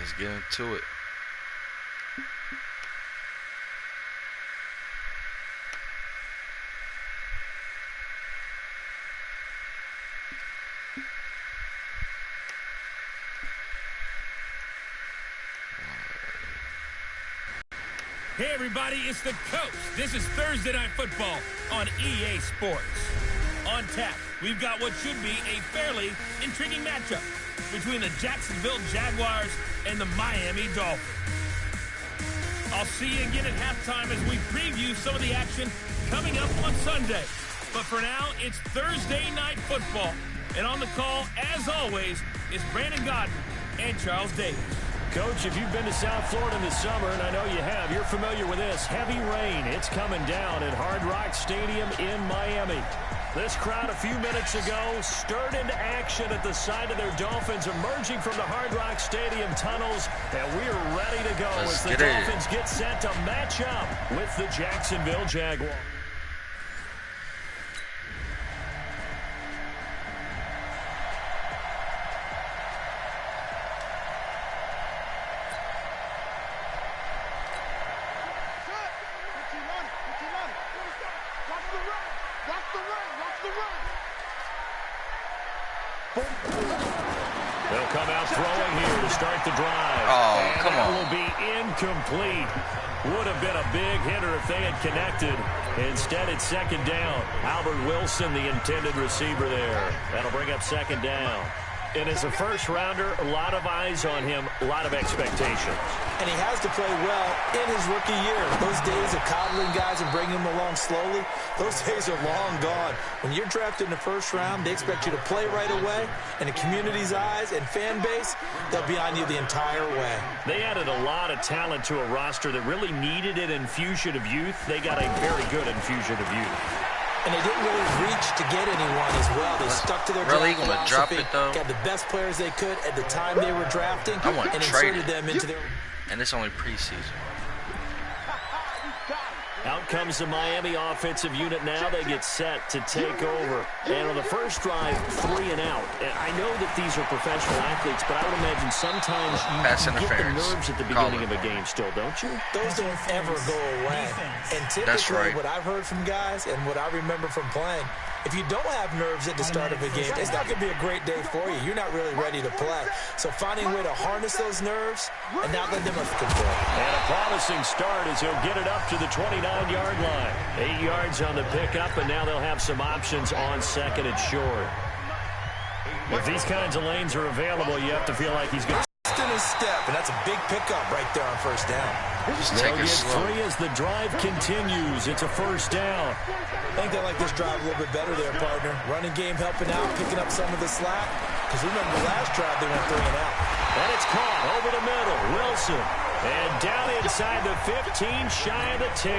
Let's get into it. Hey everybody, it's the coach. This is Thursday Night Football on EA Sports. On tap, we've got what should be a fairly intriguing matchup between the Jacksonville Jaguars and the Miami Dolphins. I'll see you again at halftime as we preview some of the action coming up on Sunday. But for now, it's Thursday Night Football. And on the call, as always, is Brandon Godden and Charles Davis. Coach, if you've been to South Florida this summer, and I know you have, you're familiar with this. Heavy rain. It's coming down at Hard Rock Stadium in Miami. This crowd a few minutes ago stirred into action at the side of their Dolphins, emerging from the Hard Rock Stadium tunnels, and we're ready to go as the Dolphins get set to match up with the Jacksonville Jaguars. They'll come out throwing here to start the drive. Oh, come on. That will be incomplete. Would have been a big hitter if they had connected. Instead, it's second down. Albert Wilson, the intended receiver there. That'll bring up second down. And as a first-rounder, a lot of eyes on him, a lot of expectations. And he has to play well in his rookie year. Those days of coddling guys and bringing them along slowly, those days are long gone. When you're drafted in the first round, they expect you to play right away. And the community's eyes and fan base, they'll be on you the entire way. They added a lot of talent to a roster that really needed an infusion of youth. They got a very good infusion of youth. And they didn't really reach to get anyone as well. They stuck to their really draft gonna philosophy, drop it, though? got the best players they could at the time they were drafting, and inserted them into their... And it's only preseason. Out comes the Miami offensive unit now. They get set to take over. And on the first drive, 3 and out. And I know that these are professional athletes, but I would imagine sometimes you get the nerves at the beginning of a game still, don't you? Those don't ever go away. And typically what I've heard from guys and what I remember from playing, if you don't have nerves at the start of a game, it's not going to be a great day for you. You're not really ready to play. So finding a way to harness those nerves and not let them have control. And a promising start as he'll get it up to the 29-yard line. 8 yards on the pickup, and now they'll have some options on second and short. If these kinds of lanes are available, you have to feel like he's going to... in his step, and that's a big pickup right there on first down. They'll get 3 as the drive continues. It's a first down. I think they like this drive a little bit better there, partner. Running game helping out, picking up some of the slack. Because remember, the last drive they went 3 and out. And it's caught over the middle. Wilson. And down inside the 15, shy of the 10.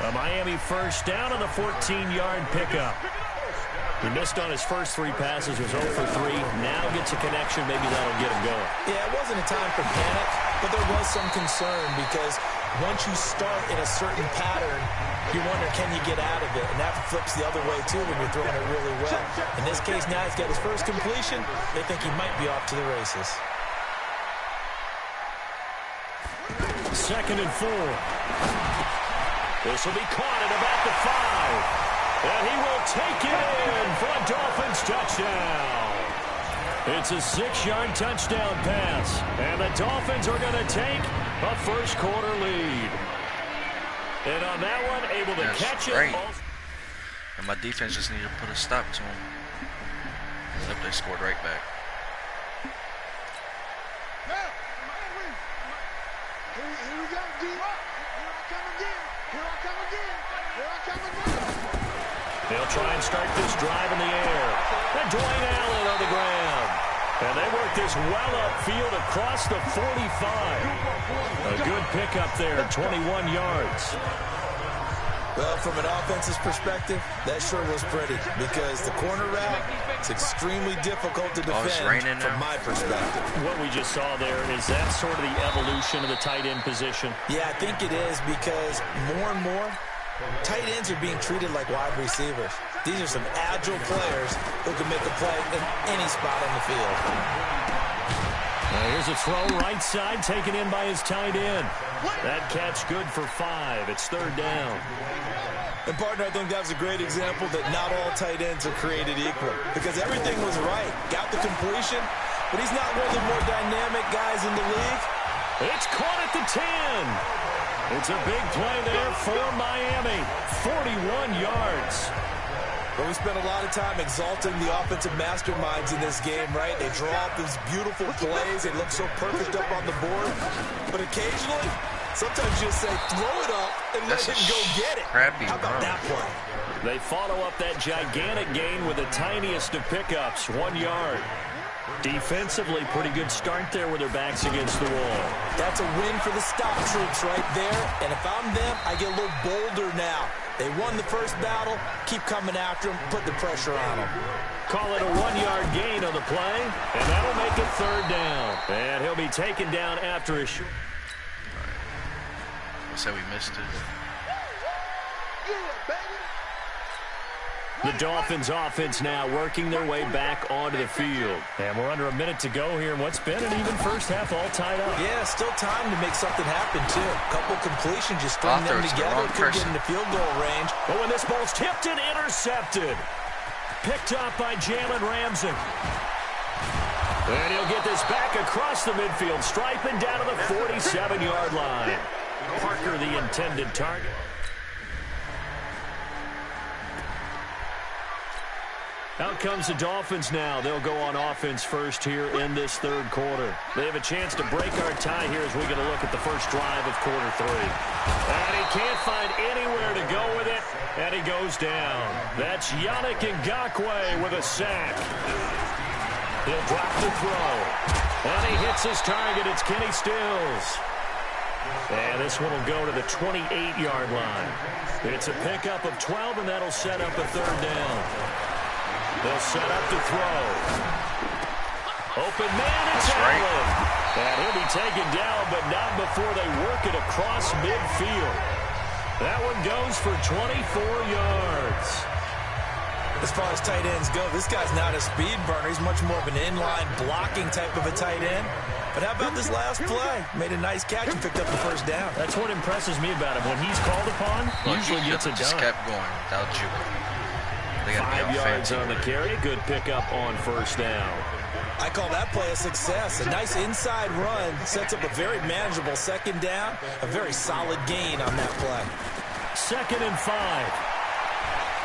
A Miami first down on the 14-yard pickup. He missed on his first 3 passes, was 0 for 3. Now gets a connection. Maybe that'll get him going. Yeah, it wasn't a time for panic, but there was some concern because once you start in a certain pattern, you wonder, can you get out of it? And that flips the other way, too, when you're throwing it really well. In this case, now he's got his first completion. They think he might be off to the races. Second and 4. This will be caught at about the 5. And he will take it in for a Dolphins touchdown. It's a 6-yard touchdown pass. And the Dolphins are going to take a first-quarter lead. And on that one, able to catch it. And my defense just needed to put a stop to him. Except they scored right back. Here we go, D. Here I come again. Here I come again. Here I come again. They'll try and start this drive in the air. And Dwayne Allen on the ground. And they work this well upfield across the 45. A good pickup there, 21 yards. Well, from an offense's perspective, that sure was pretty because the corner route is extremely difficult to defend from my perspective. What we just saw there, is that sort of the evolution of the tight end position? Yeah, I think it is because more and more, tight ends are being treated like wide receivers. These are some agile players who can make a play in any spot on the field. Here's a throw right side taken in by his tight end. That catch good for 5. It's 3rd down. And, partner, I think that was a great example that not all tight ends are created equal because everything was right. Got the completion, but he's not one of the more dynamic guys in the league. It's caught at the 10. It's a big play there for Miami. 41 yards. But we spent a lot of time exalting the offensive masterminds in this game, right? They draw up these beautiful plays. They look so perfect up on the board. But occasionally, sometimes you just say, throw it up and let him go get it. How about that play? They follow up that gigantic gain with the tiniest of pickups, 1 yard. Defensively, pretty good start there with their backs against the wall. That's a win for the stop troops right there. And if I'm them, I get a little bolder now. They won the first battle. Keep coming after them. Put the pressure on them. Call it a 1-yard gain on the play, and that'll make it 3rd down. And he'll be taken down after a short. Let's say we missed it. The Dolphins offense now working their way back onto the field. And we're under a minute to go here in what's been an even first half all tied up. Yeah, still time to make something happen, too. A couple completions, just string them together. Could get into field goal range. But when this ball's tipped and intercepted. Picked up by Jalen Ramsey. And he'll get this back across the midfield stripe and down to the 47-yard line. Parker, the intended target. Out comes the Dolphins now. They'll go on offense first here in this 3rd quarter. They have a chance to break our tie here as we get a look at the first drive of quarter 3. And he can't find anywhere to go with it, and he goes down. That's Yannick Ngakoue with a sack. He'll drop the throw. And he hits his target. It's Kenny Stills. And this one will go to the 28-yard line. It's a pickup of 12, and that'll set up a 3rd down. They'll set up to throw. Open man, it's Allen. And he'll be taken down, but not before they work it across midfield. That one goes for 24 yards. As far as tight ends go, this guy's not a speed burner. He's much more of an inline blocking type of a tight end. But how about this last play? Made a nice catch and picked up the 1st down. That's what impresses me about him. When he's called upon, usually gets it done. Just kept going without juking. 5 yards on the carry. Good pickup on 1st down. I call that play a success. A nice inside run sets up a very manageable 2nd down. A very solid gain on that play. 2nd and 5.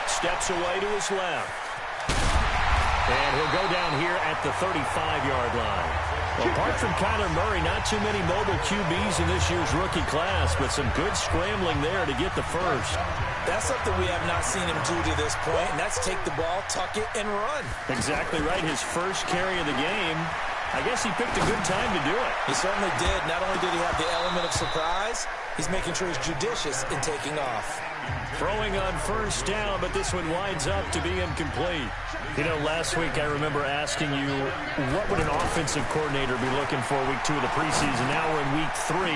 Steps away to his left. And he'll go down here at the 35-yard line. Well, apart from Kyler Murray, not too many mobile QBs in this year's rookie class, but some good scrambling there to get the first. That's something we have not seen him do to this point, and that's take the ball, tuck it, and run. Exactly right. His first carry of the game. I guess he picked a good time to do it. He certainly did. Not only did he have the element of surprise, he's making sure he's judicious in taking off. Throwing on 1st down, but this one winds up to be incomplete. You know, last week I remember asking you, what would an offensive coordinator be looking for week 2 of the preseason? Now we're in week 3.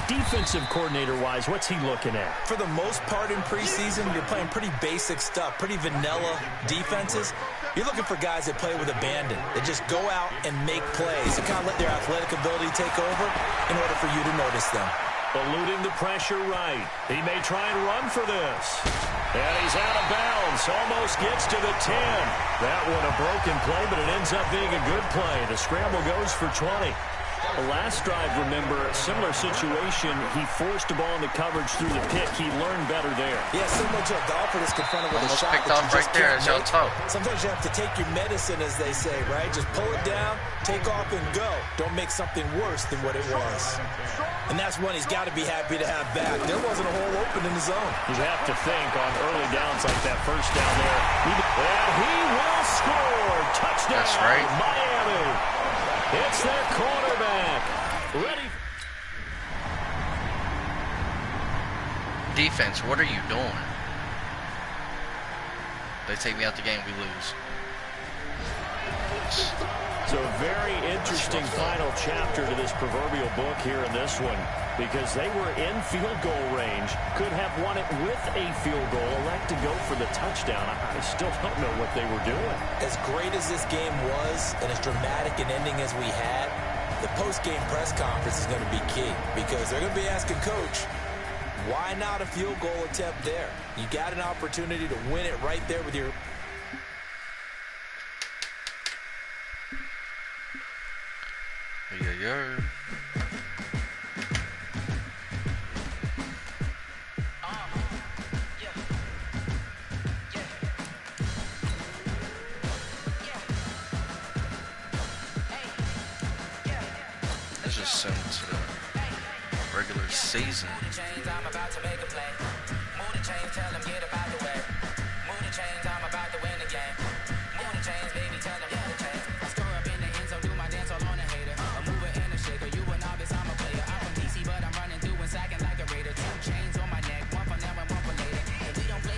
Defensive coordinator-wise, what's he looking at? For the most part in preseason, you're playing pretty basic stuff, pretty vanilla defenses. You're looking for guys that play with abandon, that just go out and make plays, and kind of let their athletic ability take over in order for you to notice them. Eluding the pressure right. He may try and run for this. And he's out of bounds. Almost gets to the 10. That one a broken play, but it ends up being a good play. The scramble goes for 20. The last drive, remember, similar situation. He forced the ball into coverage through the pick. He learned better there. Yeah, similar to a golfer that's confronted with almost a shot picked off right there as your toe. Sometimes you have to take your medicine, as they say, right? Just pull it down, take off, and go. Don't make something worse than what it was. And that's one he's got to be happy to have back. There wasn't a hole open in the zone. You have to think on early downs like that first down there. And he will score. Touchdown, that's right. Miami. It's their quarterback. Ready. Defense, what are you doing? They take me out the game, we lose. So a very interesting final chapter to this proverbial book here in this one, because they were in field goal range, could have won it with a field goal, elect to go for the touchdown. I still don't know what they were doing. As great as this game was, and as dramatic an ending as we had, the post-game press conference is going to be key because they're going to be asking Coach, why not a field goal attempt there? You got an opportunity to win it right there with your... Yeah. Let's just send it to the regular season.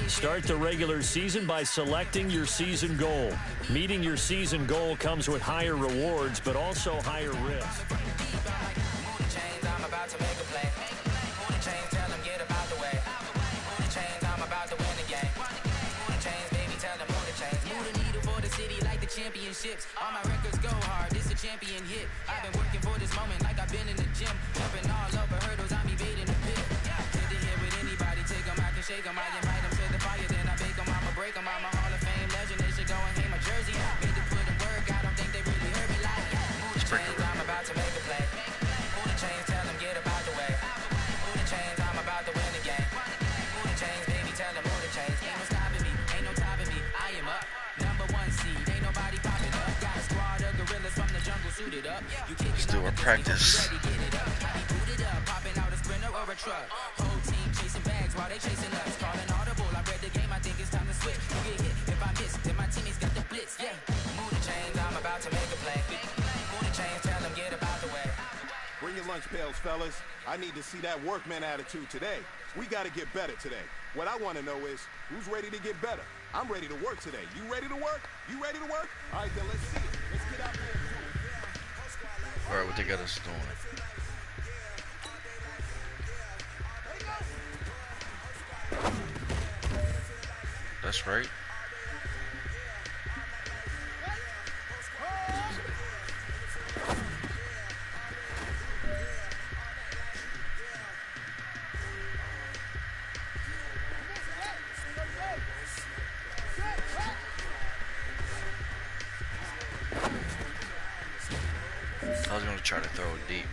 Start the regular season by selecting your season goal. Meeting your season goal comes with higher rewards, but also higher risk. Championships, all my records go hard. This a champion hit. I've been working for this moment like I've been in the gym. Jumping all over hurdles, I'm evading the pit. Good to hear with anybody, take them, I can shake them. I invite them to the fire, then I bake them. I'ma break them. I'm a Hall of Fame legend. They should go and hang my jersey. Made to put in work, I don't think they really heard me like. Move the chains, I'm about to make a play. Move the chains, tell them get up out the way. Move the chains, I'm about to win the game. Move the chains, baby, tell them move the chains. Ain't no stopping me, ain't no topping me. I am up, number one seed. Ain't nobody popping up. Got a squad of gorillas from the jungle suited up. Let's do our practice. Popping out a sprinter or a truck. Whole team chasing bags while they chasing us. Calling audible. I read the game. I think it's time to switch. You get hit if I miss. Then my teammates got the blitz. Yeah. Move the chains. I'm about to make a play. Move the chains. Tell them get about the way. Bring your lunch pails, fellas. I need to see that workman attitude today. We got to get better today. What I want to know is, who's ready to get better? I'm ready to work today. You ready to work? You ready to work? All right, then let's see it. Let's get out there and do it. All right, what they got us doing? That's right. I was going to try to throw it deep.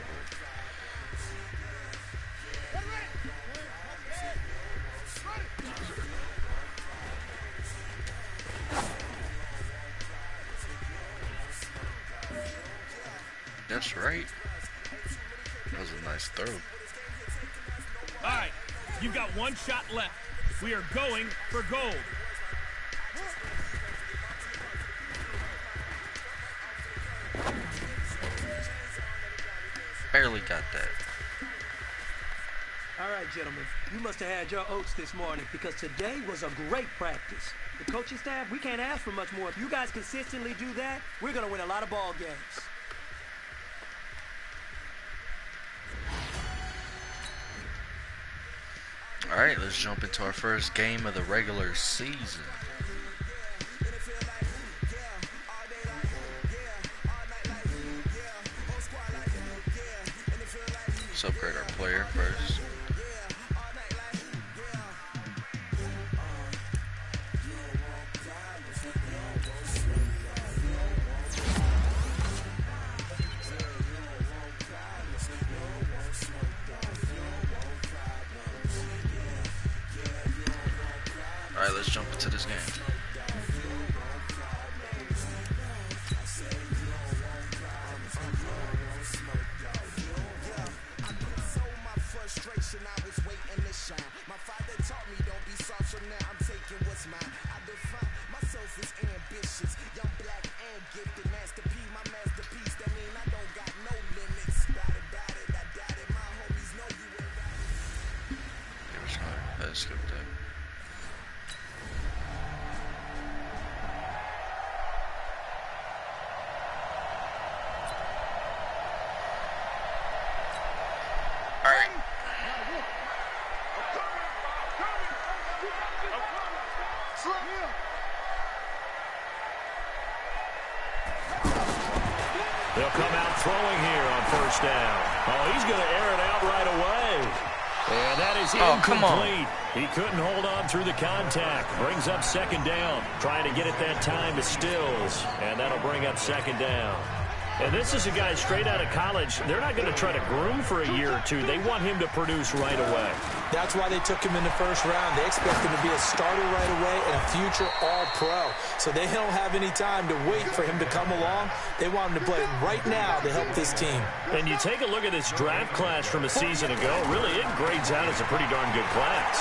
That's right. That was a nice throw. All right, you've got one shot left. We are going for gold. Barely got that. All right, gentlemen, you must have had your oats this morning because today was a great practice. The coaching staff, we can't ask for much more. If you guys consistently do that, we're going to win a lot of ball games. All right, let's jump into our first game of the regular season. Let's upgrade our player first. All right, let's jump into this game. Let's skip that. All right. They'll come out throwing here on touchdown. Oh, he's going to air it out right away. And that is Oh, incomplete. come on. He couldn't hold on through the contact. Brings up second down. Trying to get it that time to Stills. And that'll bring up second down. And this is a guy straight out of college. They're not going to try to groom for a year or two. They want him to produce right away. That's why they took him in the first round. They expect him to be a starter right away and a future all-pro. So they don't have any time to wait for him to come along. They want him to play right now to help this team. And you take a look at this draft class from a season ago. Really, it grades out as a pretty darn good class.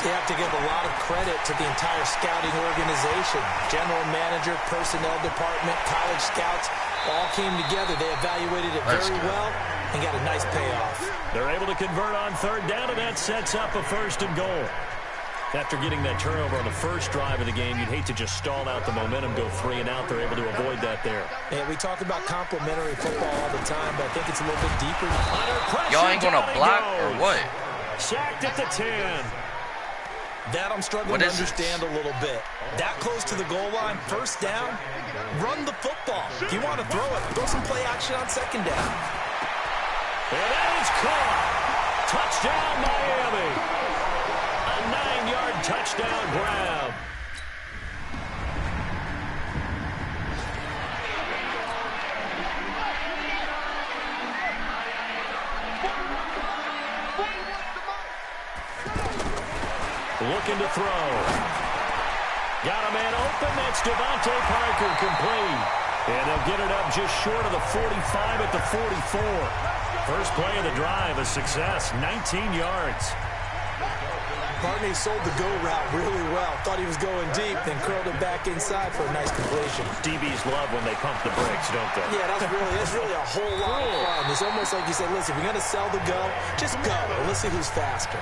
So you have to give a lot of credit to the entire scouting organization. General manager, personnel department, college scouts all came together. They evaluated it very well and got a nice payoff. They're able to convert on third down, and that sets up a first and goal. After getting that turnover on the first drive of the game, you'd hate to just stall out the momentum, go 3 and out. They're able to avoid that there. And we talk about complementary football all the time, but I think it's a little bit deeper. Y'all ain't going to block or what? Sacked at the 10. That I'm struggling to understand a little bit. That close to the goal line, first down, run the football. If you want to throw it, throw some play action on second down. And that is caught. Touchdown, Miami. A 9-yard touchdown grab. Looking to throw. Got a man open. That's Devontae Parker, complete. And they'll get it up just short of the 45 at the 44. First play of the drive, a success, 19 yards. Barney sold the go route really well. Thought he was going deep, then curled it back inside for a nice completion. DBs love when they pump the brakes, don't they? Yeah, that's really a whole lot of fun. It's almost like you said, listen, if you're going to sell the go, just go. And let's see who's faster.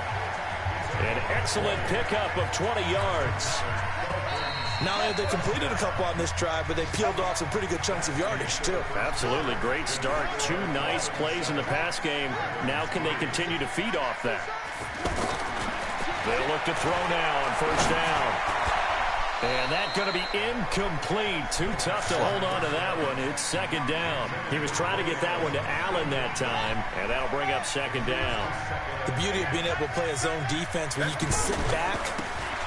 An excellent pickup of 20 yards. Not only have they completed a couple on this drive, but they peeled off some pretty good chunks of yardage, too. Absolutely. Great start. 2 nice plays in the pass game. Now can they continue to feed off that? They'll look to throw now on first down. And that's going to be incomplete. Too tough to hold on to that one. It's second down. He was trying to get that one to Allen that time, and that'll bring up second down. The beauty of being able to play a zone defense when you can sit back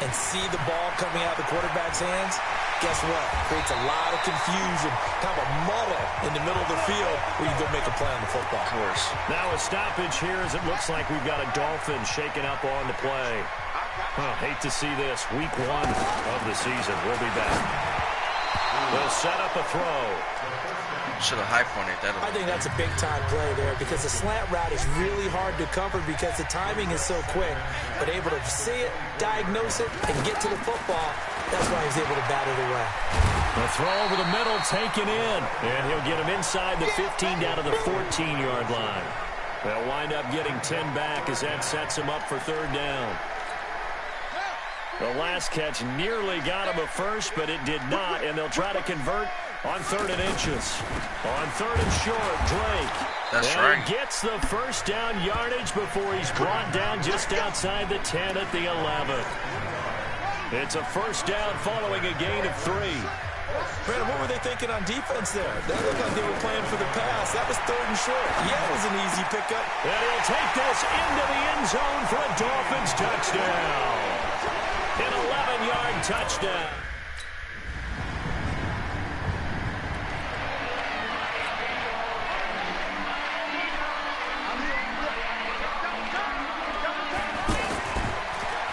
and see the ball coming out of the quarterback's hands, guess what? Creates a lot of confusion, kind of a muddle in the middle of the field where you go make a play on the football. Of course. Now a stoppage here as it looks like we've got a Dolphin shaking up on the play. Hate to see this. Week 1 of the season. We'll be back. They'll set up a throw. Should have high-pointed that. I think that's a big-time play there because the slant route is really hard to cover because the timing is so quick. But able to see it, diagnose it, and get to the football, that's why he's able to bat it away. The throw over the middle taken in. And he'll get him inside the 15 down to the 14-yard line. They'll wind up getting 10 back as that sets him up for third down. The last catch nearly got him a first, but it did not, and they'll try to convert on 3rd and inches. On 3rd and short, Drake. That's right. He gets the first down yardage before he's brought down just outside the 10 at the 11. It's a first down following a gain of 3. Brandon, what were they thinking on defense there? That looked like they were playing for the pass. That was 3rd and short. Yeah, it was an easy pickup. And he'll take this into the end zone for a Dolphins touchdown. An 11-yard touchdown.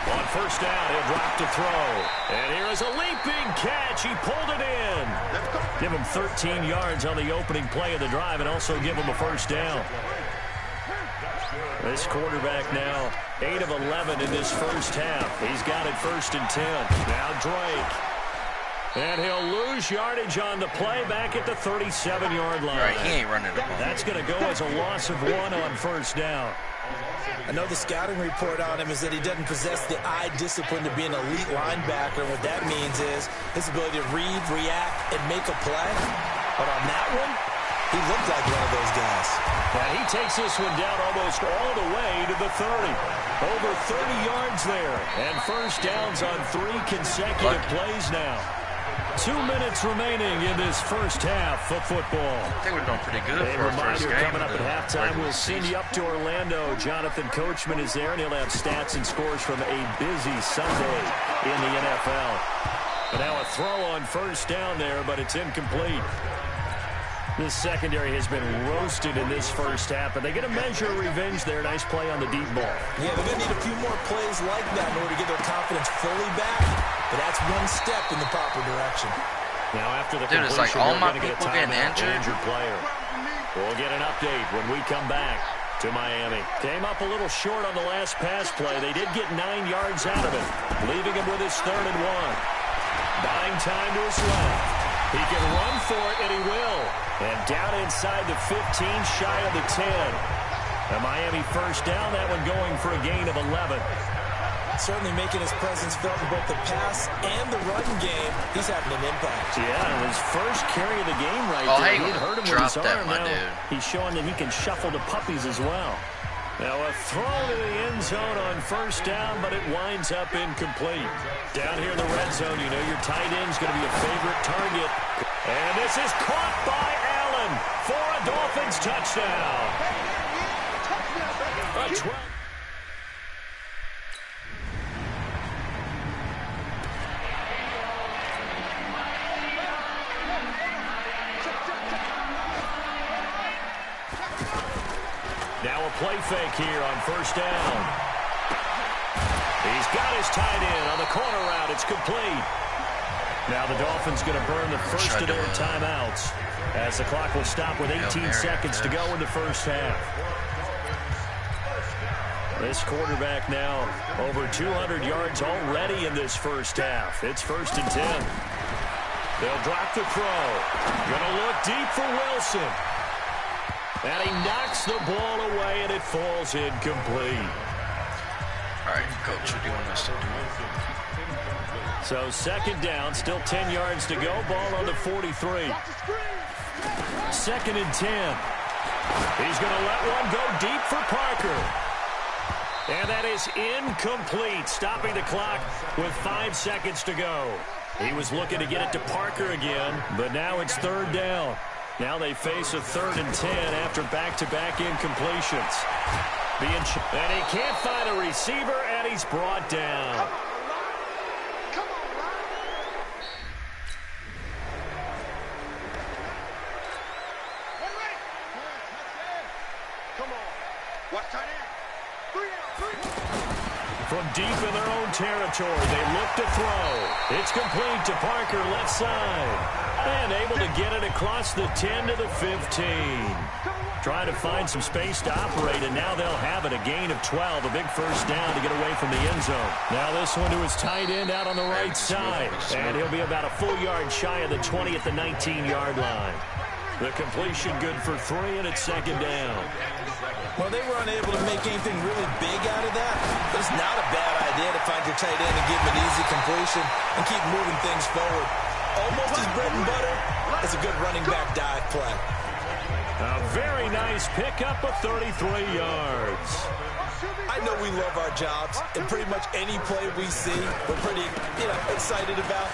On first down, he'll drop to throw. And here is a leaping catch. He pulled it in. Give him 13 yards on the opening play of the drive and also give him a first down. This quarterback now 8 of 11 in this first half. He's got it 1st and 10. Now Drake. And he'll lose yardage on the play back at the 37-yard line. Right, he ain't running the ball. That's going to go as a loss of 1 on first down. I know the scouting report on him is that he doesn't possess the eye discipline to be an elite linebacker. What that means is his ability to read, react, and make a play. But on that one, he looked like one of those guys. And he takes this one down almost all the way to the 30. Over 30 yards there. And first downs on 3 consecutive plays now. 2 minutes remaining in this first half of football. I think we're doing pretty good A for our first reminder, game. coming up at halftime, we'll send you up to Orlando. Jonathan Coachman is there, and he'll have stats and scores from a busy Sunday in the NFL. But now a throw on first down there, but it's incomplete. This secondary has been roasted in this first half, but they get a measure of revenge there. Nice play on the deep ball. Yeah, they're going to need a few more plays like that in order to get their confidence fully back. But that's one step in the proper direction. Now after the Dude, it's like all my get people getting injured. Injured player. We'll get an update when we come back to Miami. Came up a little short on the last pass play. They did get 9 yards out of it, leaving him with his 3rd and 1. Buying time to his left. He can run for it, and he will. And down inside the 15, shy of the 10. A Miami first down, that one going for a gain of 11. Certainly making his presence felt in both the pass and the run game. He's having an impact. Yeah, his first carry of the game right Oh, there. hey, He had hurt him with drop his that, arm. my Now dude. he's showing that he can shuffle the puppies as well. Now a throw to the end zone on first down, but it winds up incomplete. Down here in the red zone, you know your tight end's going to be a favorite target. And this is caught by Allen for a Dolphins touchdown. A 12. Now a play fake here on first down. He's got his tight end on the corner route. It's complete. Now the Dolphins going to burn the first of their timeouts as the clock will stop with 18 seconds to go in the first half. This quarterback now over 200 yards already in this first half. It's 1st and 10. They'll drop the throw. Going to look deep for Wilson. And he knocks the ball away, and it falls incomplete. All right, Coach, what do you want us to do? So 2nd down, still 10 yards to go. Ball on the 43. 2nd and 10. He's going to let one go deep for Parker. And that is incomplete, stopping the clock with 5 seconds to go. He was looking to get it to Parker again, but now it's 3rd down. Now they face a 3rd and 10 after back-to-back incompletions. And he can't find a receiver, and he's brought down. Come on, Ryan. Come on. Watch tight end. 3 out. From deep in their own territory, they look to throw. It's complete to Parker, left side. And able to get it across the 10 to the 15. Trying to find some space to operate, and now they'll have it. A gain of 12, a big first down to get away from the end zone. Now this one to his tight end out on the right side. And he'll be about a full yard shy of the 20 at the 19-yard line. The completion good for 3, and it's 2nd down. Well, they were unable to make anything really big out of that. But it's not a bad idea to find your tight end and give him an easy completion and keep moving things forward. Almost his bread and butter. It's a good running back dive play. A very nice pickup of 33 yards. I know we love our jobs, and pretty much any play we see, we're pretty, excited about.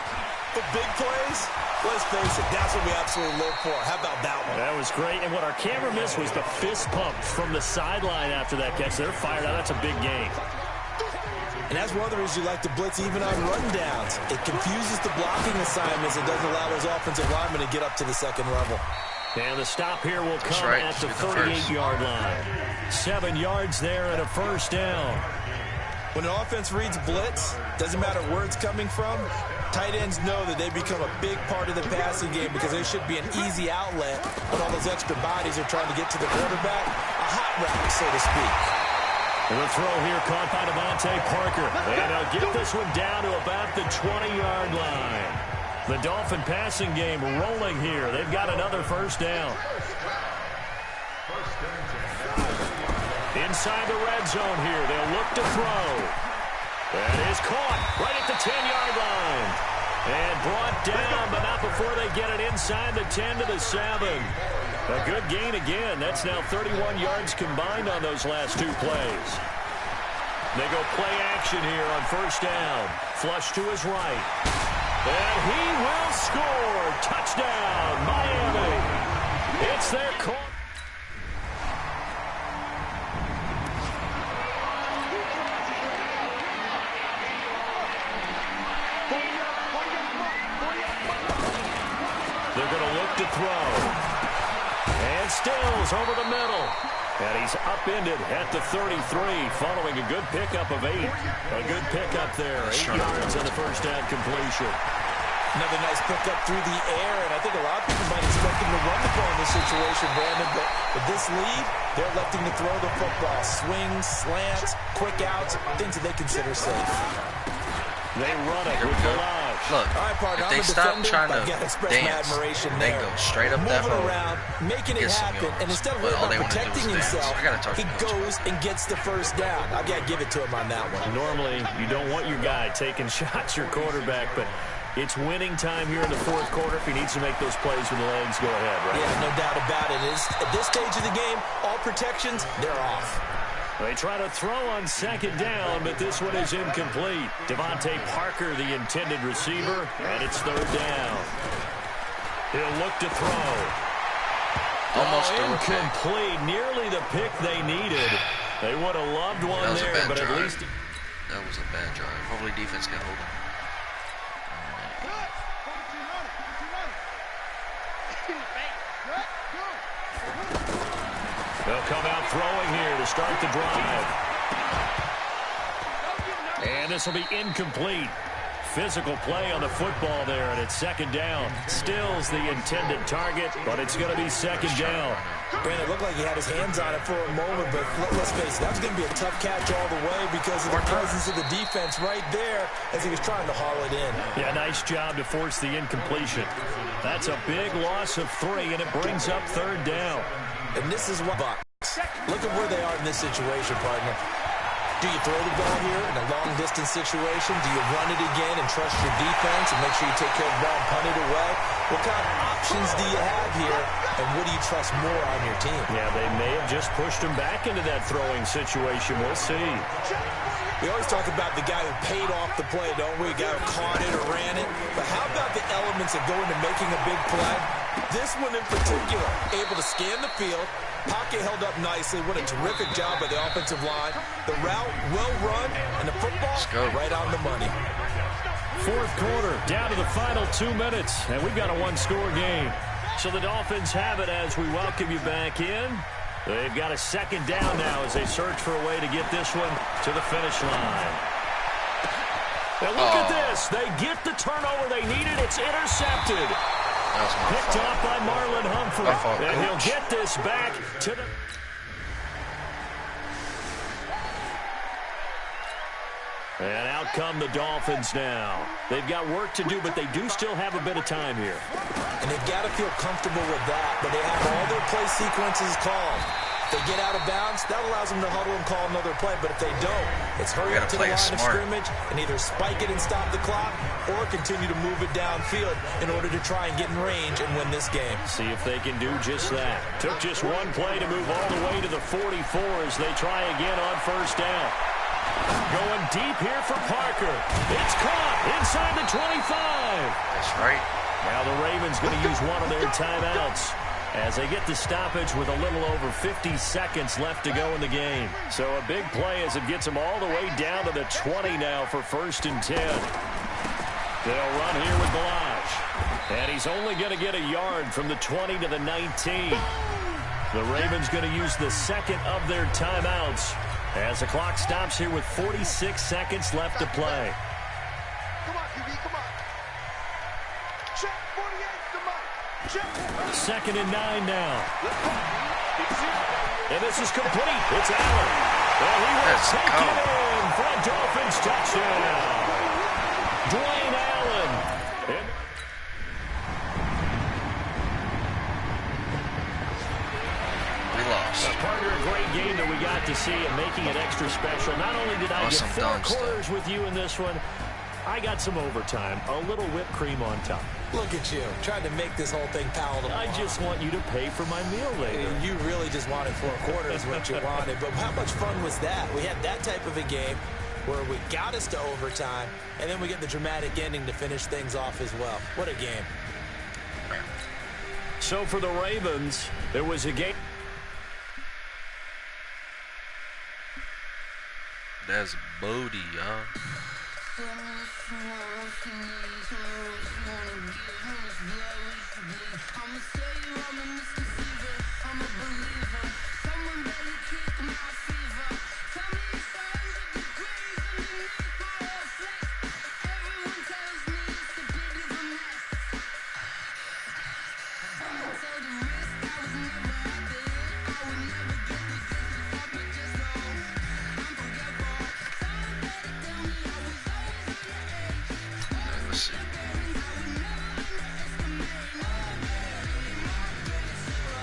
But big plays, let's face it, that's what we absolutely live for. How about that one? That was great, and what our camera missed was the fist pump from the sideline after that catch. They're fired out. That's a big game. And that's one of the reasons you like to blitz even on rundowns. It confuses the blocking assignments and doesn't allow those offensive linemen to get up to the 2nd level. And the stop here will come at the 38-yard line. 7 yards there and a first down. When an offense reads blitz, doesn't matter where it's coming from, tight ends know that they become a big part of the passing game because there should be an easy outlet when all those extra bodies are trying to get to the quarterback. A hot route, so to speak. And the throw here caught by Devontae Parker. And they'll get this one down to about the 20-yard line. The Dolphin passing game rolling here. They've got another first down. Inside the red zone here. They'll look to throw. That is caught right at the 10-yard line. And brought down, but not before they get it inside the 10 to the 7. A good gain again. That's now 31 yards combined on those last 2 plays. They go play action here on first down. Flush to his right. And he will score. Touchdown, Miami. It's their call. They're going to look to throw. And Stills over the middle. And he's upended at the 33 following a good pickup of 8. A good pickup there. 8 yards on the first down completion. Another nice pickup through the air, and I think a lot of people might expect him to run the ball in this situation, Brandon, but with this lead, they're electing to throw the football. Swings, slants, quick outs, things that they consider safe. They run it with Balaj. Look, all right, partner, if they stop trying to dance, they there. go straight up that hole, around, making it happen, and instead of protecting himself, he goes and gets the first down. I've got to give it to him on that one. Normally, you don't want your guy taking shots, your quarterback, but it's winning time here in the fourth quarter. If he needs to make those plays with the legs, go ahead, right? Yeah, no doubt about it. At this stage of the game, all protections, they're off. They try to throw on second down, but this one is incomplete. Devontae Parker, the intended receiver, and it's third down. He'll look to throw. Almost incomplete. Nearly the pick they needed. They would have loved one there, but drive. At least... That was a bad drive. Hopefully defense can hold him. They'll come out throwing here to start the drive. And this will be incomplete. Physical play on the football there, and it's second down. Still's the intended target, but it's going to be second down. Brandon, it looked like he had his hands on it for a moment, but let's face it, that was going to be a tough catch all the way because of the presence of the defense right there as he was trying to haul it in. Yeah, nice job to force the incompletion. That's a big loss of 3, and it brings up third down. And this is what Bucks. Look at where they are in this situation, partner. Do you throw the ball here in a long-distance situation? Do you run it again and trust your defense and make sure you take care of the ball and punt it away? What kind of options do you have here, and what do you trust more on your team? Yeah, they may have just pushed him back into that throwing situation. We'll see. We always talk about the guy who paid off the play, don't we? The guy who caught it or ran it. But how about the elements that go into making a big play? This one in particular, able to scan the field, pocket held up nicely. What a terrific job by the offensive line. The route well run, and the football right on the money. Fourth quarter, down to the final 2 minutes, and we've got a one-score game. So the Dolphins have it as we welcome you back in. They've got a second down now as they search for a way to get this one to the finish line. Now look at this. They get the turnover they needed. It's intercepted. Picked off by Marlon Humphrey. And he'll get this back to the... And out come the Dolphins now. They've got work to do, but they do still have a bit of time here. And they've got to feel comfortable with that, but they have all their play sequences called. If they get out of bounds, that allows them to huddle and call another play, but if they don't, it's hurry up to the line of scrimmage and either spike it and stop the clock or continue to move it downfield in order to try and get in range and win this game. See if they can do just that. Took just one play to move all the way to the 44 as they try again on first down. Going deep here for Parker. It's caught inside the 25. That's right. Now the Ravens going to use one of their timeouts as they get the stoppage with a little over 50 seconds left to go in the game. So a big play as it gets them all the way down to the 20 now for 1st and 10. They'll run here with Balaj. And he's only going to get a yard from the 20 to the 19. The Ravens going to use the second of their timeouts as the clock stops here with 46 seconds left to play. Come on, QB, come on. Check 48, come on. Check. 2nd and 9 now. And this is complete. It's Allen. Well, he will take it in for a Dolphins touchdown. Dwayne Allen. Partner, a great game that we got to see and making it extra special. Not only did I get 4 quarters with you in this one, I got some overtime, a little whipped cream on top. Look at you, trying to make this whole thing palatable. I just want you to pay for my meal later. You really just wanted 4 quarters, what you wanted. But how much fun was that? We had that type of a game. where we got us to overtime, and then we get the dramatic ending to finish things off as well. What a game. So for the Ravens, it was a game. That's Bodie, y'all.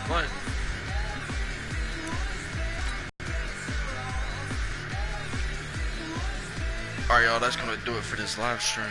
What? Alright, y'all, that's gonna do it for this live stream.